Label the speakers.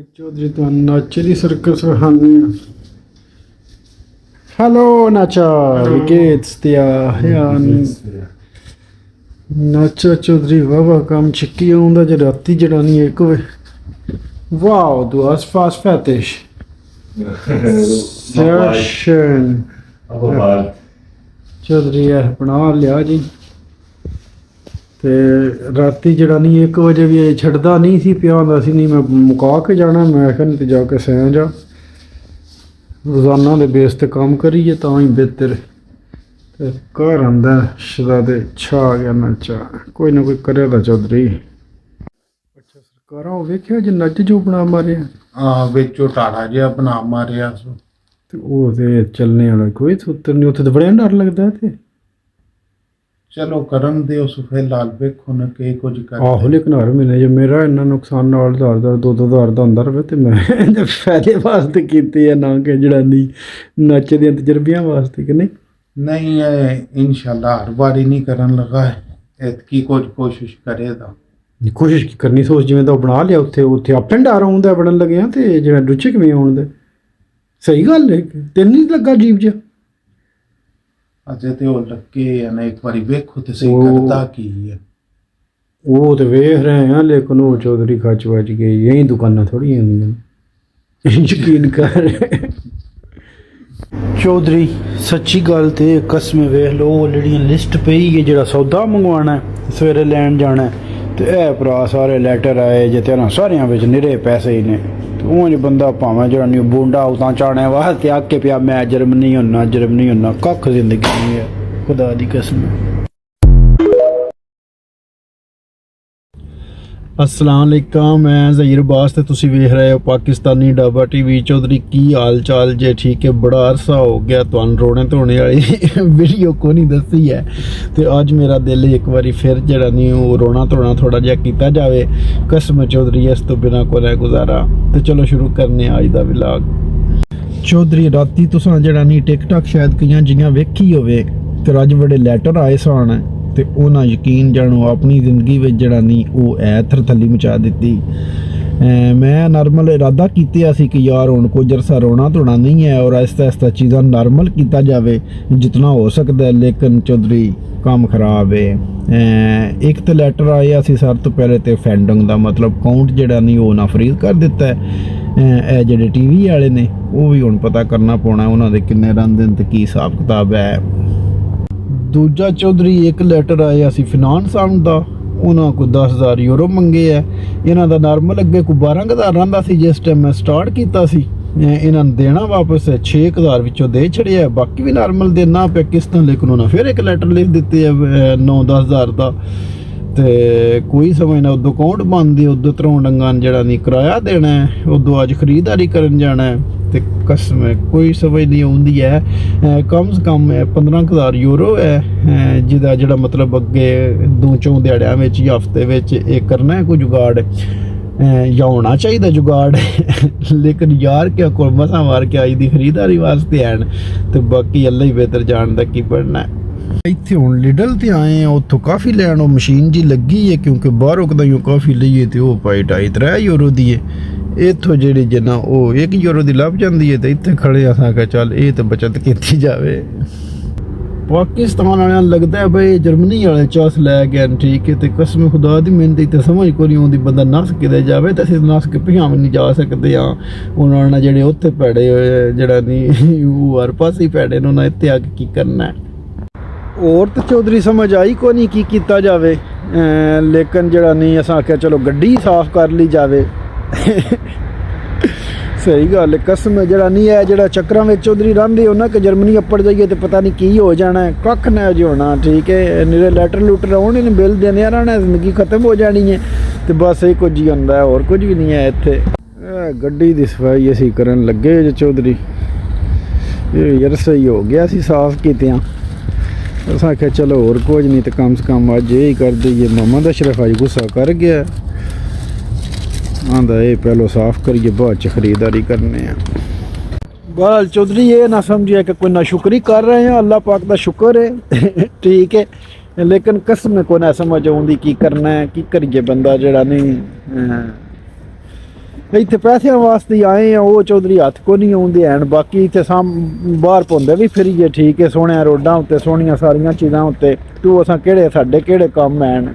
Speaker 1: चौधरी तो नाचे सर्कस हाने हेलो नाचा विकेट्स दिया नाचा चौधरी वाह काम चिक्की आउंदा जे राती जड़ा नहीं एक वे wow du hast fast fertig sehr schön Chaudhary है बना लिया जी ਤੇ ਰਾਤੀ ਜਿਹੜਾ ਨਹੀਂ 1 ਵਜੇ ਵੀ ਇਹ ਛੱਡਦਾ ਨਹੀਂ ਸੀ ਪਿਆ ਹੁੰਦਾ ਸੀ ਨਹੀਂ ਮੈਂ ਮੁਕਾ ਕੇ ਜਾਣਾ ਮੈਂ ਕਿਹਾ ਨਹੀਂ ਤੇ ਜਾ ਕੇ ਸੌਂ ਜਾ ਰੋਜ਼ਾਨਾ ਦੇ ਬੇਸ ਤੇ ਕੰਮ ਕਰੀਏ ਤਾਂ ਹੀ ਬਿਹਤਰ ਤੇ ਘਰ ਆਂਦਾ ਸ਼ਦਾ ਤੇ ਛਾ ਗਿਆ ਨੱਚਾ ਕੋਈ ਨਾ ਕੋਈ ਕਰਿਆ ਦਾ ਚੌਧਰੀ ਅੱਛਾ ਸਰਕਾਰਾਂ ਉਹ ਵੇਖਿਆ ਜੇ ਨੱਚ ਜੋ ਬਣਾ ਮਾਰਿਆ
Speaker 2: ਵਿੱਚੋਂ ਟਾੜਾ ਜਿਹਾ ਬਣਾ ਮਾਰਿਆ
Speaker 1: ਤੇ ਉਹ ਤੇ ਚੱਲਣੇ ਵਾਲਾ ਕੋਈ ਉੱਤਰ ਨਹੀਂ ਉੱਥੇ ਤਾਂ ਬੜਾ ਡਰ ਲੱਗਦਾ ਤੇ
Speaker 2: चलो करन दे उस फिलहाल वेखो ना के कुछ कर
Speaker 1: आहो लेकिन हर महीने जे मेरा इन्ना नुकसान नाल 2,000 ਦਾ ਅੰਦਰ ਵੇ ਤੇ ਮੈਂ ਫਾਇਦੇ ਵਾਸਤੇ ਕੀਤੀ ਹੈ ਨਾ ਕਿ ਜਿਹੜਾ ਨਹੀਂ ਨੱਚ ਦੇ ਤਜਰਬਿਆਂ ਵਾਸਤੇ ਕਿ
Speaker 2: नहीं है इंशाल्लाह हर बारी नहीं करन लगा है की कुछ कोशिश करेगा
Speaker 1: कोशिश करनी सोच जिवें तो बना लिया उत्थे उत्थे अप एंड डाउन आउंदा बनन लगे ते जेड़ा रुचि किवें आउंदा सही गल है तैनूं नहीं लगा अजीब जिहा
Speaker 2: अजे ते ओ लगे ना एक बारी वेखो ते सही करदा की है
Speaker 1: वो तो वेख रहे हैं लेकिन वो चौधरी खच बच गई यही दुकाना थोड़ी होंदियां यकीन कर चौधरी सच्ची गल ते कसम वेख लो जेहड़ियां लिस्ट पई है जेड़ा सौदा मंगवाना है सवेरे लैन जाना है ते ए भरा सारे लैटर आए जे तेरा सारियां विच निरे पैसे ही ने उंज बंदा भावें जेड़ा नहीं बूंडा उतां चाने वास्ते आके पिया मैं जर्मनी होना कख जिंदगी नहीं है खुदा दी कसम अस्सलाम वालेकुम मैं ज़हीर अब्बास ते तुसी वेख रहे हो पाकिस्तानी डाबा टीवी चौधरी की हाल चाल जे ठीक है बड़ा अरसा हो गया तुहानूं रोने धोने वाली वीडियो को नहीं दसी है तो अज मेरा दिल एक बारी फिर जरा नहीं वो रोना धोना थोड़ा जिहा कीता जावे कसम चौधरी इस तो बिना को रह गुजारा तो चलो शुरू करने अज दा व्लॉग चौधरी राती तुसां जरा नहीं टिकटॉक शायद कईयां जियां वेखी होवे ते अज बड़े लैटर आए सन ਤੇ ਉਹਨਾਂ ਯਕੀਨ ਜਾਣੋ ਆਪਣੀ ਜ਼ਿੰਦਗੀ ਵਿੱਚ ਜਿਹੜਾ ਨਹੀਂ ਉਹ ਐਥਰ ਥੱਲੀ ਮਚਾ ਦਿੱਤੀ ਮੈਂ ਨਾਰਮਲ ਇਰਾਦਾ ਕੀਤਾ ਸੀ ਕਿ ਯਾਰ ਹੁਣ ਕੁਝ ਅਰਸਾ ਰੋਣਾ ਧੋਣਾ ਨਹੀਂ ਹੈ ਔਰ ਆਹਿਸਤਾ ਆਹਿਸਤਾ ਚੀਜ਼ਾਂ ਨਾਰਮਲ ਕੀਤਾ ਜਾਵੇ ਜਿੰਨਾ ਹੋ ਸਕਦਾ ਲੇਕਿਨ ਚੌਧਰੀ ਕੰਮ ਖਰਾਬ ਹੈ ਇੱਕ ਤਾਂ ਲੈਟਰ ਆਇਆ ਸੀ ਸਭ ਤੋਂ ਪਹਿਲੇ ਤੇ ਫੈਂਡਿੰਗ ਦਾ ਮਤਲਬ ਅਕਾਊਂਟ ਜਿਹੜਾ ਨਹੀਂ ਉਹ ਨਾ ਫਰੀਜ਼ ਕਰ ਦਿੱਤਾ ਇਹ ਜਿਹੜੇ ਟੀਵੀ ਵਾਲੇ ਨੇ ਉਹ ਵੀ ਹੁਣ ਪਤਾ ਕਰਨਾ ਪਾਉਣਾ ਉਹਨਾਂ ਦੇ ਕਿੰਨੇ ਰਹਿੰਦੇ ਨੇ ਤੇ ਕੀ ਹਿਸਾਬ ਕਿਤਾਬ ਹੈ दूजा चौधरी एक लैटर आया सी फिनांस आउंदा उन्होंने कोई 10,000 यूरो मंगे है इन्हों का नॉर्मल अगे कोई 12,000 रहा सी जिस टाइम मैं स्टार्ट किया इन्होंने देना वापस 6,000 विचों दे छड़िया बाकी भी नॉर्मल देना पे किस्तां लेकिन उन्होंने फिर एक लैटर लिख दिते है 9-10,000 का तो कोई समझना उदों अकाउंट बंद है उदों धरौं डंगा जरा नहीं किराया देना है उदों अज खरीदारी करन जाना है तो कसम है कोई समझ नहीं आती है कम से कम 15,000 यूरो है जिदा जड़ा मतलब अगे 2-4 दिहाड़ियां विच या हफ्ते विच ये करना है कोई जुगाड़ या होना चाहिए जुगाड़ लेकिन यार क्या को मसा मार के आई दी खरीदारी वास्ते हैं तो बाकी अल्लाह ही बेहतर जानदा की बनना है ਇੱਥੇ ਹੁਣ ਲਿਡਲ ਤੇ ਆਏ ਆ ਉੱਥੋਂ ਕਾਫੀ ਲੈਣ ਉਹ ਮਸ਼ੀਨ ਜੀ ਲੱਗੀ ਹੈ ਕਿਉਂਕਿ ਬਾਹਰੋਂ ਕਦਾਈਓ ਕਾਫੀ ਲਈਏ ਤੇ ਉਹ ਪਾਈ 2.5-3 ਯੂਰੋ ਦੀ ਹੈ ਇੱਥੋਂ ਜਿਹੜੀ ਜਿੰਨਾ ਉਹ 1 ਯੂਰੋ ਦੀ ਲੱਭ ਜਾਂਦੀ ਹੈ ਤੇ ਇੱਥੇ ਖੜੇ ਆਸਾਂ ਕਿ ਚੱਲ ਇਹ ਤਾਂ ਬਚਤ ਕੀਤੀ ਜਾਵੇ ਪਾਕਿਸਤਾਨ ਵਾਲਿਆਂ ਨੂੰ ਲੱਗਦਾ ਹੈ ਬਈ ਜਰਮਨੀ ਵਾਲੇ ਚਾਸ ਲੈ ਗਏ ਠੀਕ ਹੈ ਤੇ ਕਸਮ ਖੁਦਾ ਦੀ ਮੈਨੂੰ ਤੇ ਸਮਝ ਕੋਈ ਨਹੀਂ ਆਉਂਦੀ ਬੰਦਾ ਨਸ ਕਿਤੇ ਜਾਵੇ ਤਾਂ ਅਸੀਂ ਨਸ ਕੇ ਪਿਛਾਂ ਵੀ ਨਹੀਂ ਜਾ ਸਕਦੇ ਆ ਉਹਨਾਂ ਨਾਲ ਜਿਹੜੇ ਉੱਥੇ ਪੈੜੇ ਹੋਏ ਜਿਹੜਾ ਨਹੀਂ ਉਹ ਹਰ ਪਾਸੇ ਪੈੜੇ ਨੇ ਉਹਨਾਂ ਇੱਥੇ ਆ ਕੇ ਕੀ ਕਰਨਾ ਹੈ और तो चौधरी समझ आई को नहीं की किया जाए लेकिन जरा नहीं अस आख्या चलो गड्डी साफ कर ली जाए सही गल कसम जरा नहीं है जरा चक्कर में चौधरी रही उन्हें कि जर्मनी अप्पड़ जाइए तो पता नहीं की हो जाना है कख ना अजे होना ठीक है निरे लैटर लूटर आने ने बिल देने रहना जिंदगी खत्म हो जानी है तो बस यही कुछ ही होंगे और कुछ भी नहीं है इतने गड्डी की सफाई असी करन लगे चौधरी यार सही हो गया सी साफ कितियां अस आख्या चलो और कुछ नहीं तो कम से कम अज यही कर दईए मोहम्मद अशरफ अज गुस्सा कर गया आंदा ये पहलो साफ करिए बाद च खरीदारी करने बहरहाल चौधरी ये ना समझिए कि कोई नाशुक्री कर रहे हैं अल्लाह पाक का शुक्र है ठीक है लेकिन कसम को ना समझ आती की करना है की करिए बंदा जड़ा नहीं ਇੱਥੇ ਪੈਸਿਆਂ ਵਾਸਤੇ ਹੀ ਆਏ ਆ, ਉਹ ਚੌਧਰੀ ਹੱਥ ਕੋ ਨਹੀਂ ਆਉਂਦੇ ਹਨ। ਬਾਕੀ ਇੱਥੇ ਬਾਹਰ ਪੁੰਦੇ ਵੀ ਫਿਰੀਏ ਠੀਕ ਹੈ, ਸੋਹਣਿਆ ਰੋਡਾਂ ਉੱਤੇ, ਸੋਹਣੀਆਂ ਸਾਰੀਆਂ ਚੀਜ਼ਾਂ ਉੱਤੇ, ਤੂੰ ਅਸਾਂ ਕਿਹੜੇ ਸਾਡੇ ਕਿਹੜੇ ਕੰਮ ਹਨ।